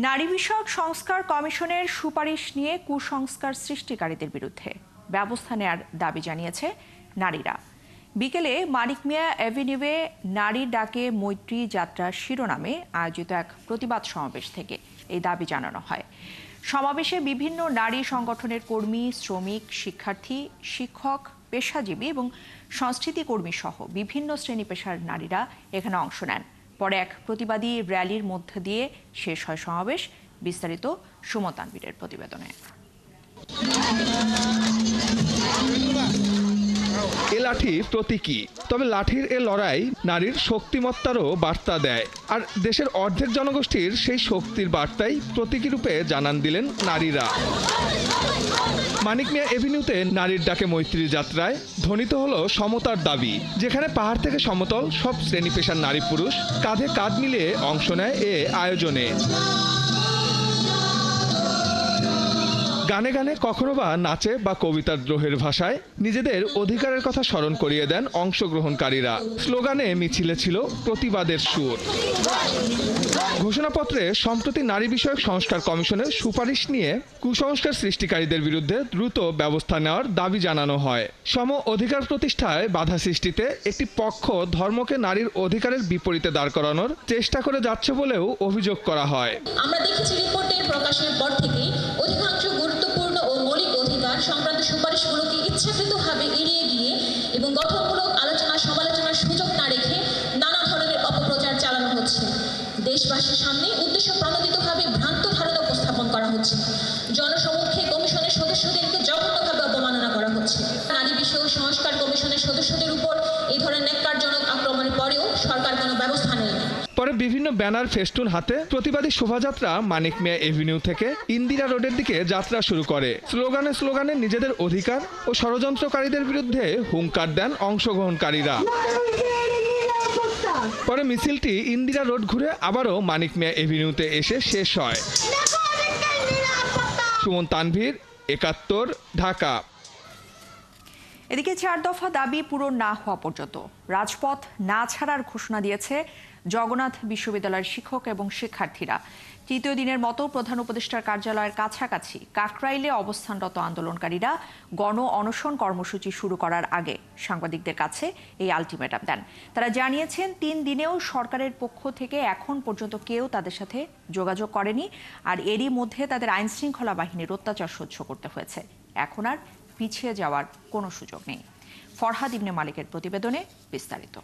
নারী বিষয়ক সংস্কার কমিশনের সুপারিশ নিয়ে কুসংস্কার সৃষ্টিকারীদের বিরুদ্ধে ব্যবস্থা নেয়ার দাবি জানিয়েছে নারীরা। বিকেলে মানিক মিয়া অ্যাভিনিউয়ে নারীর ডাকে মৈত্রী যাত্রা শিরোনামে আয়োজিত এক প্রতিবাদ সমাবেশ থেকে এই দাবি জানানো হয়। সমাবেশে বিভিন্ন নারী সংগঠনের কর্মী, শ্রমিক, শিক্ষার্থী, শিক্ষক, পেশাজীবী এবং সংস্কৃতি কর্মী সহ বিভিন্ন শ্রেণী পেশার নারীরা এখানে অংশ নেন। পরে এক প্রতিবাদী র্যালির মধ্য দিয়ে শেষ হয় সমাবেশ। বিস্তারিত সুমন তানভীরের প্রতিবেদনে। এ লাঠি প্রতীকী, তবে লাঠির এ লড়াই নারীর শক্তিমত্তারও বার্তা দেয়। আর দেশের অর্ধেক জনগোষ্ঠীর সেই শক্তির বার্তাই প্রতীকী রূপে জানান দিলেন নারীরা। মানিক মিয়া এভিনিউতে নারীর ডাকে মৈত্রী যাত্রায় ধ্বনিত হলো সমতার দাবি, যেখানে পাহাড় থেকে সমতল সব শ্রেণী পেশার নারী পুরুষ কাঁধে কাঁধ মিলিয়ে অংশ নেয় এ আয়োজনে। গানে গানে কখনো বা নাচে বা কবিতার দ্রোহের ভাষায় নিজেদের অধিকারের কথা স্মরণ করিয়ে দেন অংশগ্রহণকারীরা। স্লোগানে মিছিলে ছিল প্রতিবাদের সুর। ঘোষণাপত্রে সম্প্রতি নারী বিষয়ক সংস্কার কমিশনের সুপারিশ নিয়ে কুসংস্কার সৃষ্টিকারীদের বিরুদ্ধে দ্রুত ব্যবস্থা নেওয়ার দাবি জানানো হয়। সম অধিকার প্রতিষ্ঠায় বাধা সৃষ্টিতে একটি পক্ষ ধর্মকে নারীর অধিকারের বিপরীতে দাঁড় করানোর চেষ্টা করে যাচ্ছে বলেও অভিযোগ করা হয়। আমরা দেখেছি রিপোর্টের প্রকাশের পর থেকেই অধিকাংশ গুরুত্বপূর্ণ ও মৌলিক অধিকার সংক্রান্ত সুপারিশগুলোকে ইচ্ছাকৃতভাবে এড়িয়ে গিয়ে এবং গঠনমূলক আলোচনা সমালোচনার সুযোগ না রেখে নানা ধরনের অপপ্রচার চালানো হচ্ছে। দেশবাসীর সামনে উদ্দেশ্য প্রণোদিতভাবে ভ্রান্ত ধারণা উপস্থাপন করা হচ্ছে। জনসমক্ষে কমিশনের সদস্যদেরকে জঘন্যভাবে অবমাননা করা হচ্ছে। নারী বিষয়ক সংস্কার কমিশনের সদস্যদের উপর এই ধরনের ন্যাক্কারজনক আক্রমণের পরেও সরকার কোনো ব্যবস্থা নেয়নি। পরে বিভিন্ন ব্যানার, ফেস্টুন হাতে প্রতিবাদী শোভাযাত্রা মানিক মিয়া এভিনিউ থেকে ইন্দিরা রোডের দিকে যাত্রা শুরু করে। স্লোগানে স্লোগানে নিজেদের অধিকার ও ষড়যন্ত্রকারীদের বিরুদ্ধে হুঙ্কার দেন অংশগ্রহণকারীরা। পরে মিছিলটি ইন্দিরা রোড ঘুরে আবারও মানিক মিয়া এভিনিউতে এসে শেষ হয়। সুমন তানভীর, ৭১, ঢাকা। এদিকে ৪ দফা দাবি পূরণ না হওয়া পর্যন্ত রাজপথ না ছাড়ার ঘোষণা দিয়েছে জগন্নাথ বিশ্ববিদ্যালয়ের শিক্ষক এবং শিক্ষার্থীরা। তৃতীয় দিনের মতো প্রধান উপদেষ্টার কার্যালয়ের কাছাকাছি কাকরাইলে অবস্থানরত আন্দোলনকারীরা গণ অনশন কর্মসূচি শুরু করার আগে সাংবাদিকদের কাছে এই আলটিমেটাম দেন। তারা জানিয়েছেন ৩ দিনেও সরকারের পক্ষ থেকে এখন পর্যন্ত কেউ তাদের সাথে যোগাযোগ করেনি, আর এরই মধ্যে তাদের আইনশৃঙ্খলা বাহিনীর অত্যাচার সহ্য করতে হয়েছে। এখন আর পিছিয়ে যাওয়ার কোনো সুযোগ নেই। ফরহাদ ইবনে মালিকের প্রতিবেদনে বিস্তারিত।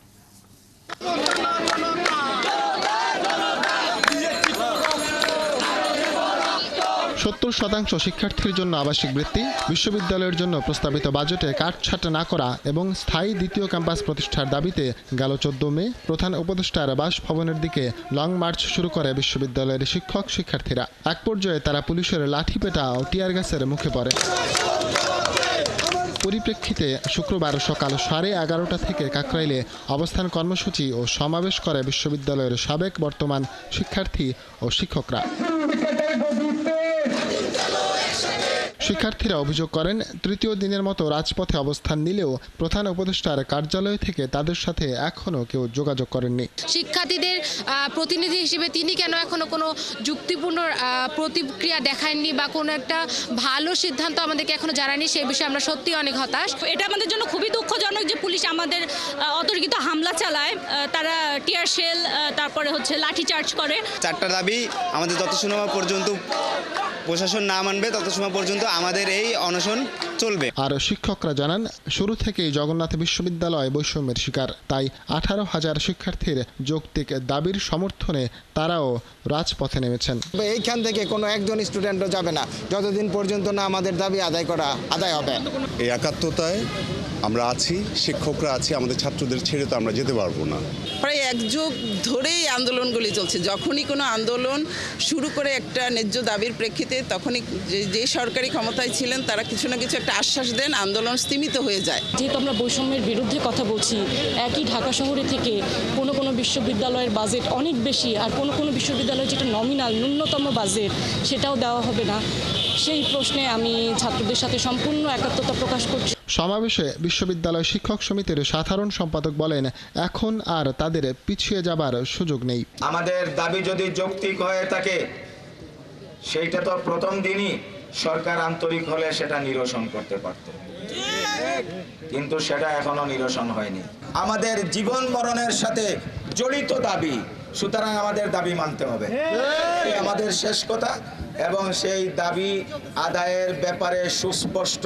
৭০% শিক্ষার্থীর জন্য আবাসিক বৃত্তি, বিশ্ববিদ্যালয়ের জন্য প্রস্তাবিত বাজেটে কাটছাঁট না করা এবং স্থায়ী দ্বিতীয় ক্যাম্পাস প্রতিষ্ঠার দাবিতে গেল ১৪ মে প্রধান উপদেষ্টার বাসভবনের দিকে লং মার্চ শুরু করে বিশ্ববিদ্যালয়ের শিক্ষক শিক্ষার্থীরা। এক পর্যায়ে তারা পুলিশের লাঠিপেটা ও টিয়ার গ্যাসের মুখে পড়ে। পরিপ্রেক্ষিতে শুক্রবার সকাল 11:30 থেকে কাকরাইলে অবস্থান কর্মসূচি ও সমাবেশ করে বিশ্ববিদ্যালয়ের সাবেক বর্তমান শিক্ষার্থী ও শিক্ষকরা। শিক্ষার্থীরা অভিযোগ করেন, তৃতীয় দিনের মতো রাজপথে অবস্থান নিলেও প্রধান উপদেষ্টার কার্যালয় থেকে তাদের সাথে এখনও কেউ যোগাযোগ করেননি। শিক্ষার্থীদের প্রতিনিধি হিসেবে তিনি কেন এখনো কোনো যুক্তিপূর্ণ প্রতিক্রিয়া দেখাননি বা কোনো একটা ভালো সিদ্ধান্ত আমাদেরকে এখনো জানায়নি, সেই বিষয়ে আমরা সত্যি অনেক হতাশ। এটা আমাদের জন্য খুবই দুঃখজনক যে পুলিশ আমাদের অতর্কিত হামলা চালায়, তারা টিয়ার শেল, তারপরে লাঠি চার্জ করে। 4টা দাবি আমাদের যত সময় পর্যন্ত প্রশাসন না মানবে তত সময় পর্যন্ত আমাদের এই অনশন চলবে। আর শিক্ষকরা জানান, শুরু থেকেই জগন্নাথ বিশ্ববিদ্যালয় বৈষম্যের শিকার, তাই 18,000 শিক্ষার্থীর যৌক্তিক দাবির সমর্থনে তারাও রাজপথে নেমেছেন। এইখান থেকে কোনো একজন স্টুডেন্টও যাবে না যতদিন পর্যন্ত না আমাদের দাবি আদায় হবে। এই একাত্মতায় আমরা আছি, শিক্ষকরা আছি, আমাদের ছাত্রদের ছেড়ে তো আমরা যেতে পারবো না। প্রায় 1 যুগ ধরেই আন্দোলনগুলি চলছে। যখনই কোনো আন্দোলন শুরু করে একটা ন্যায্য দাবির প্রেক্ষিতে, তখনই যে সরকারি ক্ষমতায় ছিলেন তারা কিছু না কিছু একটা আশ্বাস দেন, আন্দোলন স্তীমিত হয়ে যায়। যেহেতু আমরা বৈষম্যের বিরুদ্ধে কথা বলছি, একই ঢাকা শহরে থেকে কোনো কোনো বিশ্ববিদ্যালয়ের বাজেট অনেক বেশি, আর কোনো কোনো বিশ্ববিদ্যালয়ের যেটা নমিনাল ন্যূনতম বাজেট সেটাও দেওয়া হবে না, সেই প্রশ্নে আমি ছাত্রদের সাথে সম্পূর্ণ একাত্মতা প্রকাশ করছি। সমাবেশে বিশ্ববিদ্যালয় শিক্ষক সমিতির সাধারণ সম্পাদক বলেন, এখন আর তাদের পিছিয়ে যাবার সুযোগ নেই। আমাদের দাবি যদি যৌক্তিক হয়ে থাকে সেইটা তো প্রথম দিনই সরকার আন্তরিক হলে সেটা নিরসন করতে পারত, কিন্তু সেটা এখনো নিরসন হয়নি। আমাদের জীবন মরণের সাথে জড়িত দাবি, সুতরাং আমাদের দাবি মানতে হবে, এই আমাদের শেষ কথা। এবং সেই দাবি আদায়ের ব্যাপারে সুস্পষ্ট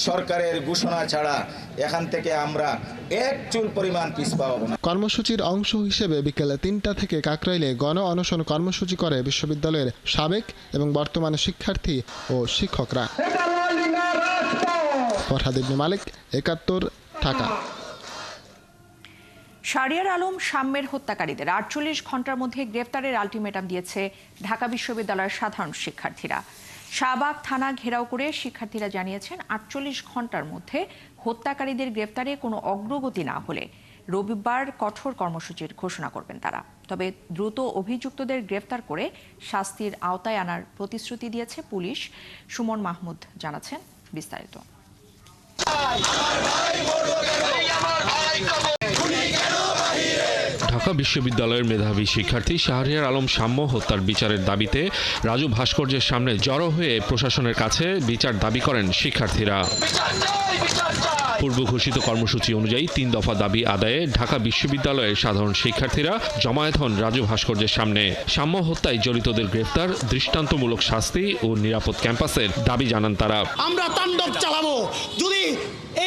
সরকারের ঘোষণা ছাড়া এখান থেকে আমরা এক চুল পরিমাণ পিছপা হব না। কর্মসূচির অংশ হিসেবে বিকেল ৩টা থেকে কাকরাইলে গণ অনশন কর্মসূচি করে বিশ্ববিদ্যালয়ের সাবেক এবং বর্তমানে শিক্ষার্থী ও শিক্ষকরা। ফরহাদ ইবনে মালিক, ৭১, ঢাকা। শাহরিয়ার আলম শাম্মের হত্যাকারীদের ৪৮ ঘন্টার মধ্যে গ্রেফতারের আলটিমেটাম দিয়েছে ঢাকা বিশ্ববিদ্যালয়ের সাধারণ শিক্ষার্থীরা। শাহবাগ থানা ঘেরাও করে শিক্ষার্থীরা জানিয়েছেন ৪৮ ঘন্টার মধ্যে হত্যাকারীদের গ্রেফতারে কোনো অগ্রগতি না হলে রবিবার কঠোর কর্মসূচির ঘোষণা করবেন তারা। তবে দ্রুত অভিযুক্তদের গ্রেফতার করে শাস্তির আওতায় আনার প্রতিশ্রুতি দিয়েছে পুলিশ। সুমন মাহমুদ জানাচ্ছেন বিস্তারিত। ঢাকা বিশ্ববিদ্যালয়ের মেধাবী শিক্ষার্থী শাহরিয়ার আলম শাম্য হত্যার বিচারের দাবিতে রাজু ভাস্কর্যের সামনে জড়ো হয়ে প্রশাসনের কাছে বিচার দাবি করেন শিক্ষার্থীরা। পূর্ব ঘোষিত কর্মসূচি অনুযায়ী ৩ দফা দাবি আদায়ে ঢাকা বিশ্ববিদ্যালয়ের সাধারণ শিক্ষার্থীরা জমায়েত হন রাজু ভাস্কর্যের সামনে। শাম্য হত্যায় জড়িতদের গ্রেফতার, দৃষ্টান্তমূলক শাস্তি ও নিরাপদ ক্যাম্পাসের দাবি জানান তারা। আমরা তাণ্ডব চালাবো যদি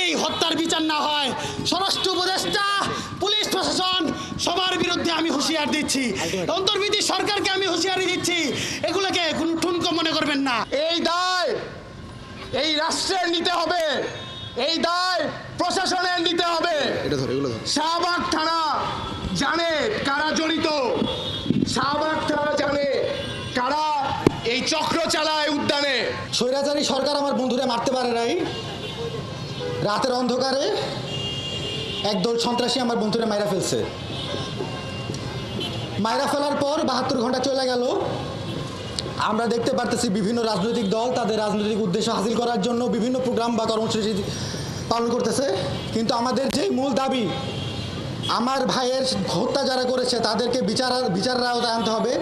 এই হত্যার বিচার না হয়। স্বরাষ্ট্র উপদেষ্টা, পুলিশ প্রশাসন সবার বিরুদ্ধে আমি হুঁশিয়ার দিচ্ছি, অন্তর্বর্তী সরকারকে আমি হুঁশিয়ারি দিচ্ছি, এগুলোকে কোনো ঠুনকো মনে করবেন না। এই দায় এই রাষ্ট্রের নিতে হবে, এই দায় প্রশাসনের নিতে হবে। শাহবাগ থানা জানে কারা জড়িত, শাহবাগ থানা জানে কারা এই চক্র চালায় উদ্যানে। স্বৈরাচারী সরকার আমার বন্ধুরা মারতে পারে নাই, রাতের অন্ধকারে একদল সন্ত্রাসী আমার বন্ধুরা মাইরা ফেলছে। মাইরা ফেলার পর ৭২ ঘন্টা চলে গেল। আমরা দেখতে পারতেছি বিভিন্ন রাজনৈতিক দল তাদের রাজনৈতিক উদ্দেশ্য হাসিল করার জন্য বিভিন্ন প্রোগ্রাম বা কর্মসূচি পালন করতেছে, কিন্তু আমাদের যেই মূল দাবি, আমার ভাইয়ের হত্যা যারা করেছে তাদেরকে বিচারের আওতায় আনতে হবে,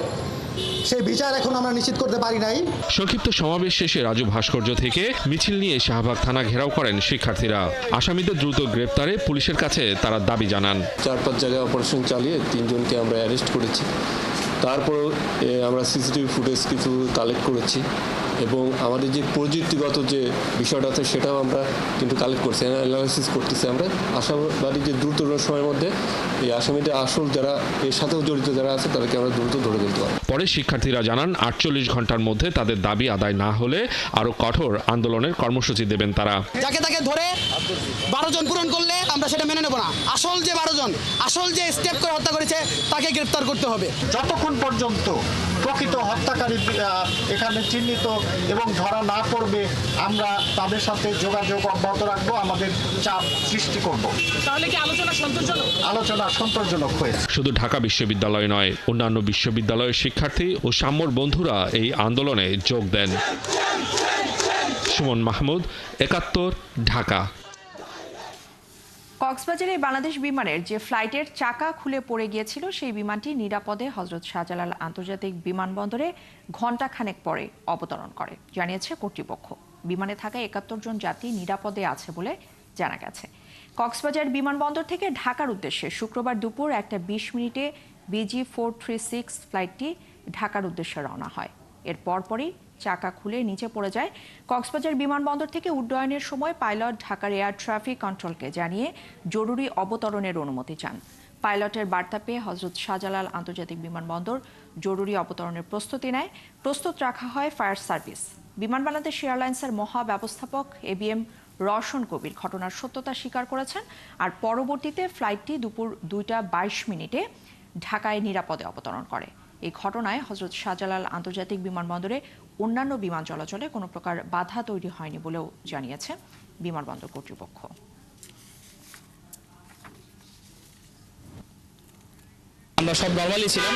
সেই বিচার এখন আমরা নিশ্চিত করতে পারি নাই। সংক্ষিপ্ত সমাবেশ শেষে রাজু ভাস্কর্য থেকে মিছিল নিয়ে শাহবাগ থানা ঘেরাও করেন শিক্ষার্থীরা। আসামিদের দ্রুত গ্রেপ্তারে পুলিশের কাছে তারা দাবি জানান। ৪-৫ জায়গায় অপারেশন চালিয়ে ৩ জনকে আমরা অ্যারেস্ট করেছি। তারপরও আমরা সিসিটিভি ফুটেজ কিছু কালেক্ট করেছি এবং আমাদের যে প্রযুক্তিগত যে বিষয়টা আছে সেটাও আমরা কিন্তু কালেক্ট করছি, অ্যানালাইসিস করতেছি। আমরা আশাবাদী যে দ্রুত সময়ের মধ্যে এই আসামিদের আসল যারা এর সাথেও জড়িত যারা আছে তাদেরকে আমরা দ্রুত ধরে ফেলতে পারি। পরে শিক্ষার্থীরা জানান ৪৮ ঘন্টার মধ্যে তাদের দাবি আদায় না হলে আরো কঠোর আন্দোলনের কর্মসূচি দেবেন তারা। যাকে তাকে ধরে ১২ জন পূরণ করলে আমরা সেটা মেনে নেব না। আসল যে ১২ জন আসল যে স্টেপ করে হত্যা করেছে তাকে গ্রেফতার করতে হবে। যতক্ষণ পর্যন্ত প্রকৃত হত্যাকারী এখানে চিহ্নিত এবং ধরা না পড়বে আমরা তাদের সাথে যোগাযোগ অব্যাহত রাখবো, আমাদের চাপ সৃষ্টি করব। তাহলে কি আলোচনা সন্তোষজনক? আলোচনা সন্তোষজনক হয়েছে। শুধু ঢাকা বিশ্ববিদ্যালয় নয়, অন্যান্য বিশ্ববিদ্যালয়ের শিক্ষার্থী ও শাম্যর বন্ধুরা এই আন্দোলনে যোগ দেন। সুমন মাহমুদ, ৭১, ঢাকা। কক্সবাজারে বাংলাদেশ বিমানের যে ফ্লাইটের চাকা খুলে পড়ে গিয়েছিল সেই বিমানটি নিরাপদে হযরত শাহজালাল আন্তর্জাতিক বিমানবন্দরে ঘণ্টাখানেক পরে অবতরণ করে জানিয়েছে কর্তৃপক্ষ। বিমানে থাকা ৭১ জন যাত্রী নিরাপদে আছে বলে জানা গেছে। কক্সবাজার বিমানবন্দর থেকে ঢাকার উদ্দেশ্যে শুক্রবার দুপুর 1:20 BG436 ফ্লাইটটি ঢাকার উদ্দেশ্যে রওনা হয়। এর পরপরই চাকা খুলে নিচে পড়ে যায়। কক্সবাজার বিমানবন্দর থেকে উড্ডয়নের সময় পাইলট ঢাকার এয়ার ট্রাফিক কন্ট্রোলকে জানিয়ে জরুরি অবতরণের অনুমতি চান। পাইলটের বার্তা পেয়ে হযরত শাহজালাল আন্তর্জাতিক বিমানবন্দর জরুরি অবতরণের প্রস্তুতি নেয়। প্রস্তুত রাখা হয় ফায়ার সার্ভিস। বিমান বাংলাদেশ এয়ারলাইন্সের মহাব্যবস্থাপক ABM রওশন কবির ঘটনার সত্যতা স্বীকার করেছেন। আর পরবর্তীতে ফ্লাইটটি দুপুর 2:22 ঢাকায় নিরাপদে অবতরণ করে। এই ঘটনায় হযরত শাহজালাল আন্তর্জাতিক বিমানবন্দরে অন্যান্য বিমান চলাচলে কোনো প্রকার বাধা তৈরি হয়নি বলেও জানিয়েছে বিমানবন্দর কর্তৃপক্ষ। আমরা সব নরমালি ছিলাম,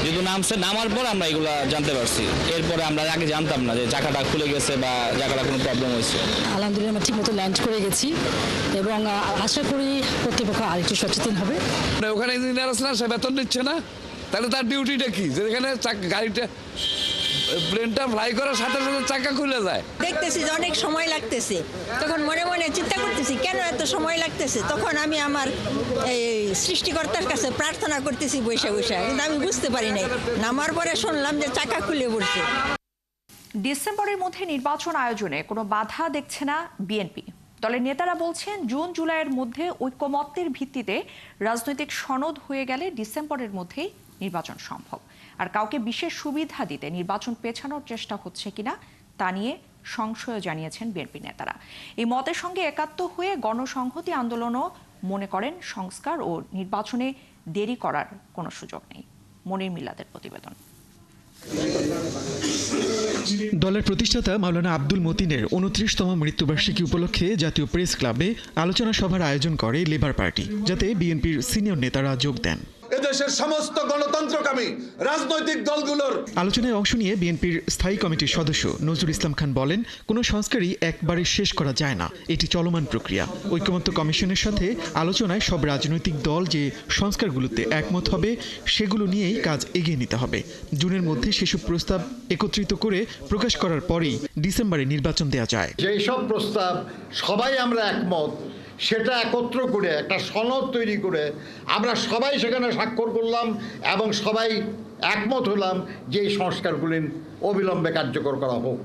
যেহেতু নামার পর আমরা এগুলা জানতে পারছি। এরপরে আমরা আগে জানতাম না যে চাকাটা খুলে গেছে বা চাকাটা কোনো প্রবলেম হয়েছে। আলহামদুলিল্লাহ আমরা ঠিকমতো ল্যান্ড করে গেছি এবং আশা করি কর্তৃপক্ষ আরেকটু সচেতন হবে। ওখানে ইঞ্জিনিয়ার আছে না, সে বেতন নিচ্ছে না, তাহলে তার ডিউটিটা কি? যেখানে গাড়িটা প্লেনটা ফ্লাই করার সাথে সাথে চাকা খুলে যায়। দেখতেছি যে অনেক সময় লাগতেছে, তখন মনে মনে চিন্তা করতেছি কেন এত সময় লাগতেছে। তখন আমি আমার এই সৃষ্টিকর্তার কাছে প্রার্থনা করতেছি বসে বসে, কিন্তু আমি বুঝতে পারি নাই। নামার পরে শুনলাম যে চাকা খুলে পড়ছে। ডিসেম্বরের মধ্যে নির্বাচন আয়োজনে কোনো বাধা দেখছে না বিএনপি। দলের নেতারা বলছেন, জুন জুলাইয়ের মধ্যে ঐক্যমত্যের ভিত্তিতে রাজনৈতিক সনদ হয়ে গেলে ডিসেম্বরের মধ্যেই নির্বাচন সম্ভব। আর কাউকে বিশেষ সুবিধা দিতে নির্বাচন পেছানোর চেষ্টা হচ্ছে কিনা তা নিয়ে সংশয় জানিয়েছেন বিএনপি নেতারা। এই মতের সঙ্গে একাত্ম হয়ে গণসংহতি আন্দোলনও মনে করেন সংস্কার ও নির্বাচনে দেরি করার কোনো সুযোগ নেই। মনির মিল্লাতের প্রতিবেদন। দলের প্রতিষ্ঠাতা মাওলানা আব্দুল মতিনের ২৯তম মৃত্যুবার্ষিকী উপলক্ষে জাতীয় প্রেস ক্লাবে আলোচনা সভার আয়োজন করে লেবার পার্টি, যাতে বিএনপির সিনিয়র নেতারা যোগ দেন। এদেশের সমস্ত গণতন্ত্রকামী রাজনৈতিক দলগুলোর আলোচনায় অংশ নিয়ে বিএনপির স্থায়ী কমিটির সদস্য নজরুল ইসলাম খান বলেন, কোনো সংস্কারই একবারে শেষ করা যায় না, এটি চলমান প্রক্রিয়া। ঐক্যমত্য কমিশনের সাথে আলোচনায় সব রাজনৈতিক দল যে সংস্কারগুলোতে একমত হবে সেগুলো নিয়েই কাজ এগিয়ে নিতে হবে। জুনের মধ্যে সেসব প্রস্তাব একত্রিত করে প্রকাশ করার পরেই ডিসেম্বরে নির্বাচন দেওয়া যায়। যেই সব প্রস্তাব সবাই আমরা একমত, সেটা একত্র করে একটা সনদ তৈরি করে আমরা সবাই সেখানে স্বাক্ষর করলাম এবং সবাই একমত হলাম যে এই সংস্কারগুলি অবিলম্বে কার্যকর করা হোক।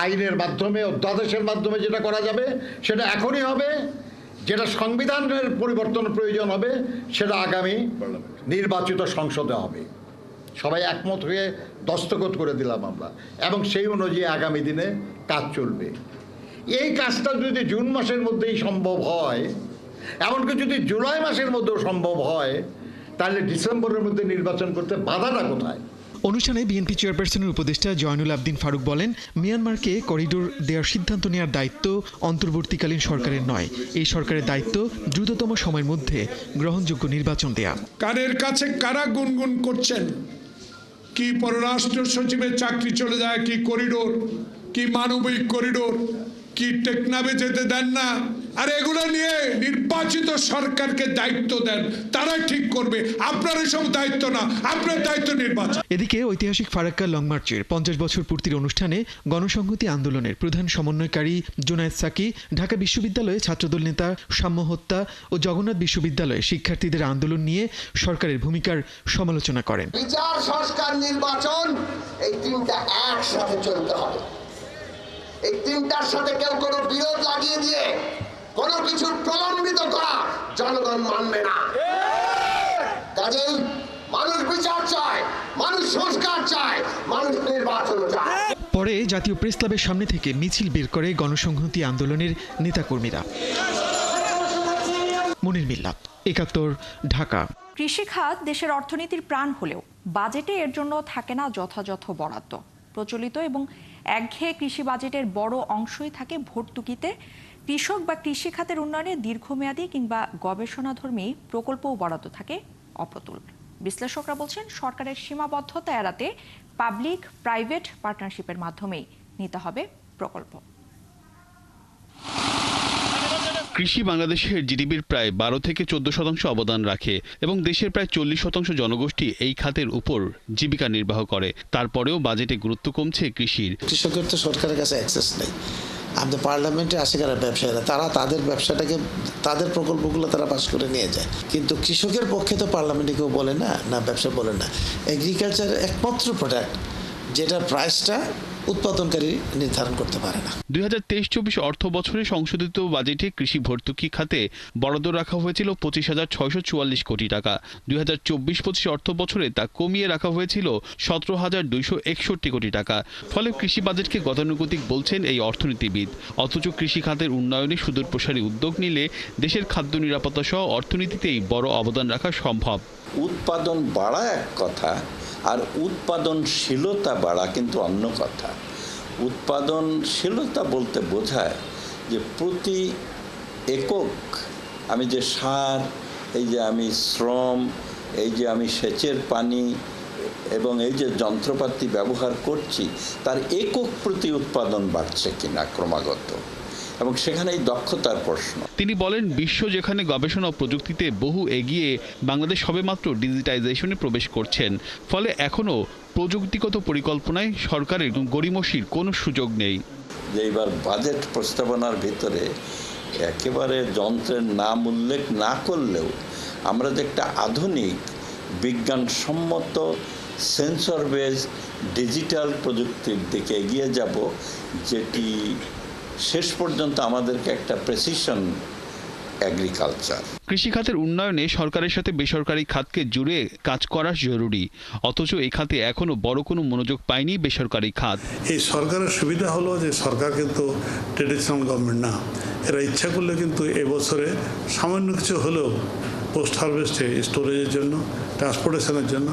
আইনের মাধ্যমে, অধ্যাদেশের মাধ্যমে যেটা করা যাবে সেটা এখনই হবে, যেটা সংবিধানের পরিবর্তন প্রয়োজন হবে সেটা আগামী নির্বাচিত সংসদে হবে। সবাই একমত হয়ে দস্তখত করে দিলাম আমরা, এবং সেই অনুযায়ী আগামী দিনে কাজ চলবে। এই কাজটা যদি জুন মাসের মধ্যেই সম্ভব হয়, এমনকি যদি জুলাই মাসের মধ্যেও সম্ভব হয়, তাহলে ডিসেম্বরের মধ্যে নির্বাচন করতে বাধাটা কোথায়? অনুষ্ঠানে বিএনপি চেয়ারপারসনের উপদেষ্টা জয়নুল আবদিন ফারুক বলেন, মিয়ানমারকে করিডোর দেওয়ার সিদ্ধান্ত নেওয়ার দায়িত্ব অন্তর্বর্তীকালীন সরকারের নয়, এই সরকারের দায়িত্ব দ্রুততম সময়ের মধ্যে গ্রহণযোগ্য নির্বাচন দেয়া। কানের কাছে কারা গুনগুন করছেন, কি পররাষ্ট্র সচিবের চাকরি চলে যায়, কি করিডোর, কি মানবিক করিডোর, কি টেকনাফে যেতে দেন না। আর এগুলো নিয়ে নির্বাচিত সরকারকে দায়িত্ব দেন, তারা ঠিক করবে। আপনার এসব দায়িত্ব না, আপনার দায়িত্ব নির্বাচন। এদিকে ঐতিহাসিক ফারাক্কা লং মার্চের ৫০ বছর পূর্তির অনুষ্ঠানে গণসংহতি আন্দোলনের প্রধান সমন্বয়কারী জুনায়েদ সাকি, ঢাকা বিশ্ববিদ্যালয়ে ছাত্রদল নেতা সাম্য হত্যা ও জগন্নাথ বিশ্ববিদ্যালয়ে শিক্ষার্থীদের আন্দোলন নিয়ে সরকারের ভূমিকার সমালোচনা করেন। বিচার, সংস্কার, নির্বাচন, এই তিনটা একসাথে চলতে হবে। এই তিনটার সাথে কেউ কোনো বিরোধ লাগিয়ে দিয়ে কোনো কিছু প্রলম্বিত করা জনগণ মানবে না। কাজেই মানুষ বিচার চায়, মানুষ সংস্কার চায়, মানুষ নির্বাচন চায়। পরে জাতীয় প্রেস ক্লাবের সামনে থেকে মিছিল বের করে গণসংহতি আন্দোলনের নেতাকর্মীরা। মনির মিল্লাত, ৭১, ঢাকা। কৃষিখাত দেশের অর্থনীতির প্রাণ হলেও বাজেটে এর জন্য থাকে না যথাযথ বরাদ্দ। প্রচলিত এবং একঘেয়ে কৃষি বাজেটের বড় অংশই থাকে ভর্তুকিতে। কৃষক বা কৃষি খাতের উন্নয়নে দীর্ঘমেয়াদী কিংবা গবেষণাধর্মী প্রকল্পও বরাদ্দ থাকে অপ্রতুল। বিশ্লেষকরা বলছেন, সরকারের সীমাবদ্ধতা এড়াতে পাবলিক প্রাইভেট পার্টনারশিপের মাধ্যমেই নিতে হবে প্রকল্প। কৃষি বাংলাদেশের জিডিপির প্রায় ১২ থেকে ১৪% অবদান রাখে এবং দেশের প্রায় ৪০% জনগোষ্ঠী এই খাতের উপর জীবিকা নির্বাহ করে। তারপরেও বাজেটে গুরুত্ব কমছে কৃষির। কৃষকের তো সরকারের কাছে অ্যাক্সেস নেই। আমাদের পার্লামেন্টে আসে কারা ব্যবসায়ীরা, তারা তাদের ব্যবসাটাকে, তাদের প্রকল্পগুলো তারা পাস করে নিয়ে যায়। কিন্তু কৃষকের পক্ষে তো পার্লামেন্টে কেউ বলে না, না ব্যবসা বলে না। এগ্রিকালচারের একমাত্র প্রোডাক্ট যেটার প্রাইসটা উৎপাদনকারী নির্ধারণ করতে পারে না। ২০২৩-২৪ অর্থ বছরে সংশোধিত বাজেটে কৃষি ভর্তুকি খাতে বরাদ্দ রাখা হয়েছিল ২৫,৬৪৪ কোটি টাকা। ২০২৪-২৫ অর্থ বছরে তা কমিয়ে রাখা হয়েছিল ১৭,২৬১ কোটি টাকা। ফলে কৃষি বাজেটকে গতানুগতিক বলছেন এই অর্থনীতিবিদ। অথচ কৃষি খাতের উন্নয়নে সুদূরপ্রসারী উদ্যোগ নিলে দেশের খাদ্য নিরাপত্তা সহ অর্থনীতিতেই বড় অবদান রাখা সম্ভব। উৎপাদন বাড়া এক কথা, আর উৎপাদনশীলতা বাড়া কিন্তু অন্য কথা। উৎপাদনশীলতা বলতে বোঝায় যে প্রতি একক আমি যে সার, এই যে আমি শ্রম, এই যে আমি সেচের পানি এবং এই যে যন্ত্রপাতি ব্যবহার করছি, তার একক প্রতি উৎপাদন বাড়ছে কিনা ক্রমাগত। এবং সেখানেই দক্ষতার প্রশ্ন। তিনি বলেন, বিশ্ব যেখানে গবেষণা ও প্রযুক্তিতে বহু এগিয়ে, বাংলাদেশ সবেমাত্র ডিজিটাইজেশনে প্রবেশ করছেন। ফলে এখনও প্রযুক্তিগত পরিকল্পনায় সরকারের গড়িমসির কোনো সুযোগ নেই। যে এবার বাজেট প্রস্তাবনার ভিতরে একেবারে যন্ত্রের নাম উল্লেখ না করলেও আমরা যে একটা আধুনিক বিজ্ঞানসম্মত সেন্সর বেস ডিজিটাল প্রযুক্তির দিকে এগিয়ে যাব, যেটি শেষ পর্যন্ত আমাদেরকে একটা প্রেসিশন এগ্রিকালচার। কৃষিখাতের উন্নয়নে সরকারের সাথে বেসরকারি খাতকে জুড়ে কাজ করা জরুরি, অথচ এই খাতে এখনো বড় কোনো মনোযোগ পায়নি বেসরকারি খাত। এই সরকারের সুবিধা হলো যে সরকার কিন্তু ট্রেডিশনাল গভর্নমেন্ট না, এরা ইচ্ছা করলে কিন্তু এবছরে সামান্য কিছু হলেও পোস্ট হারভেস্টে স্টোরেজের জন্য, ট্রান্সপোর্টেশনের জন্য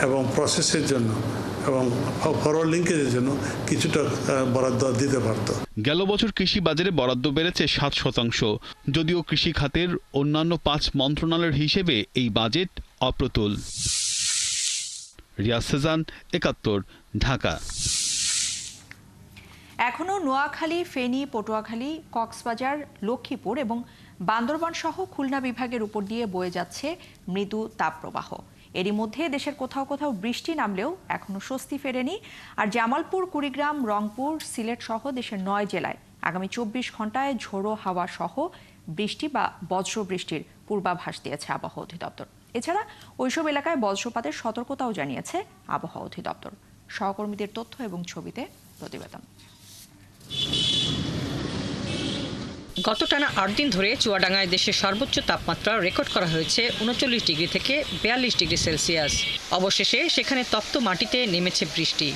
এবং প্রসেসের জন্য এবং ফরওয়ার্ড লিঙ্কেজের জন্য কিছুটা বরাদ্দ দিতে পারত। গেল বছর কৃষি বাজারে বরাদ্দ বেড়েছে 7%, যদিও কৃষি খাতের অন্যান্য 5 মন্ত্রণালয়ের হিসেবে এই বাজেট অপ্রতুল। রিয়াজ সেজান, 71, ঢাকা। এখনও নোয়াখালী, ফেনী, পটুয়াখালী, কক্সবাজার, লক্ষ্মীপুর এবং বান্দরবান সহ খুলনা বিভাগের উপর দিয়ে বয়ে যাচ্ছে মৃদু তাপপ্রবাহ। এরই মধ্যে দেশের কোথাও কোথাও বৃষ্টি নামলেও এখনো স্বস্তি ফেরেনি। আর জামালপুর, কুড়িগ্রাম, রংপুর, সিলেট সহ দেশের 9 জেলায় আগামী 24 ঘন্টায় ঝোড়ো হাওয়া সহ বৃষ্টি বা বজ্র বৃষ্টির পূর্বাভাস দিয়েছে আবহাওয়া অধিদপ্তর। এছাড়া ওইসব এলাকায় বজ্রপাতের সতর্কতাও জানিয়েছে আবহাওয়া অধিদপ্তর। সহকর্মীদের তথ্য এবং ছবিতে প্রতিবেদন। গত টানা 8 দিন ধরে চুয়াডাঙ্গায় দেশের সর্বোচ্চ তাপমাত্রা রেকর্ড করা হয়েছে 39 ডিগ্রি থেকে 42 ডিগ্রি সেলসিয়াস। অবশেষে সেখানে তপ্ত মাটিতে নেমেছে বৃষ্টি।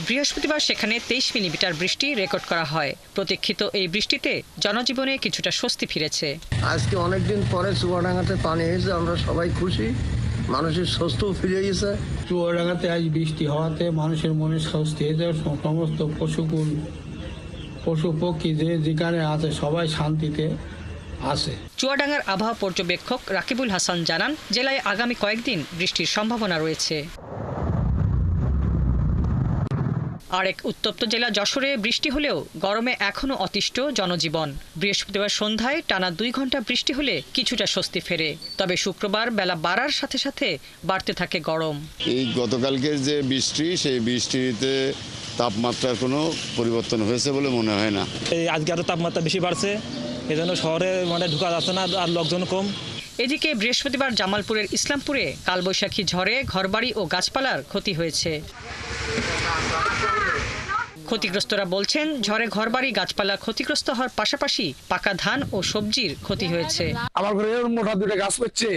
বৃহস্পতিবার সেখানে 23 মিলিমিটার বৃষ্টি রেকর্ড করা হয়। প্রতীক্ষিত এই বৃষ্টিতে জনজীবনে কিছুটা স্বস্তি ফিরেছে। আজকে অনেকদিন পরে চুয়াডাঙ্গাতে পানি হয়েছে, আমরা সবাই খুশি, মানুষের স্বস্তিও ফিরে গেছে। চুয়াডাঙ্গাতে আজ বৃষ্টি হওয়াতে মানুষের মনে স্বস্তি হয়েছে। সমস্ত পশু পক্ষী যেখানে আছে সবাই শান্তিতে আছে। চুয়াডাঙ্গার আবহাওয়া পর্যবেক্ষক রাকিবুল হাসান জানান, জেলায় আগামী কয়েকদিন বৃষ্টির সম্ভাবনা রয়েছে। আরেক উত্তপ্ত জেলা যশোরে বৃষ্টি হলেও গরমে এখনও অতিষ্ঠ জনজীবন। বৃহস্পতিবার সন্ধ্যায় টানা 2 ঘন্টা বৃষ্টি হলে কিছুটা স্বস্তি ফেরে, তবে শুক্রবার বেলা বাড়ার সাথে সাথে বাড়তে থাকে গরম। এই গতকালকের যে বৃষ্টি, সেই বৃষ্টিতে তাপমাত্রার কোনো পরিবর্তন হয়েছে বলে মনে হয় না। এই আজকে আরো তাপমাত্রা বেশি বাড়ছে, এজন্য শহরে ঢোকা যাচ্ছে না, আর লোকজন কম। এদিকে বৃহস্পতিবার জামালপুরের ইসলামপুরে কালবৈশাখী ঝড়ে ঘরবাড়ি ও গাছপালার ক্ষতি হয়েছে। ক্ষতিগ্রস্তরা বলছেন, ঝড়ে ঘরবাড়ি গাছপালা ক্ষতিগ্রস্ত হওয়ার পাশাপাশি পাকা ধান ও সবজির ক্ষতি হয়েছে। আমার ঘরে মোটা 2টা গাছ করছে,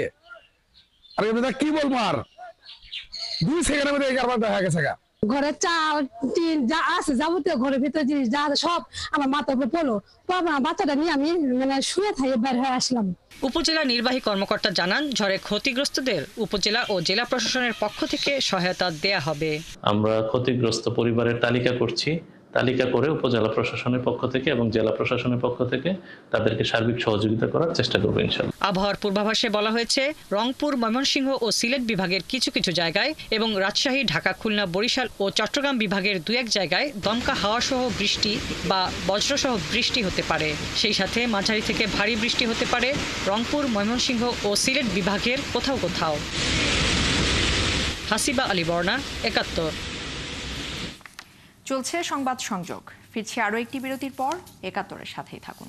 আর কি বলবো, আর 2 সেকেন্ডের মধ্যে কারবার দেখা গেছে। ঘরে চাল টিন যা আছে যাবতীয় ঘরের ভিতরে জিনিস যা সব আমার মাথার উপরে পড়লো, তো আমার বাচ্চাটা নিয়ে আমি শুয়ে থাকি বের হয়ে আসলাম। উপজেলা নির্বাহী কর্মকর্তা জানান, ঝড়ে ক্ষতিগ্রস্তদের উপজেলা ও জেলা প্রশাসনের পক্ষ থেকে সহায়তা দেয়া হবে। আমরা ক্ষতিগ্রস্ত পরিবারের তালিকা করছি, তালিকা করে উপজেলা প্রশাসনের পক্ষ থেকে এবং জেলা প্রশাসনের পক্ষ থেকে তাদেরকে সার্বিক সহযোগিতা করার চেষ্টা করব ইনশাআল্লাহ। আবহাওয়ার পূর্বাভাসে বলা হয়েছে, রংপুর, ময়মনসিংহ ও সিলেট বিভাগের কিছু কিছু জায়গায় এবং রাজশাহী, ঢাকা, খুলনা, বরিশাল ও চট্টগ্রাম বিভাগের 2-1 জায়গায় দমকা হাওয়া সহ বৃষ্টি বা বজ্রসহ বৃষ্টি হতে পারে। সেই সাথে মাঝারি থেকে ভারী বৃষ্টি হতে পারে রংপুর, ময়মনসিংহ ও সিলেট বিভাগের কোথাও কোথাও। হাসিবা আলী বর্ণা, 71। চলছে সংবাদ সংযোগ। ফিরছি আরও একটি বিরতির পর। 71-এর সাথেই থাকুন।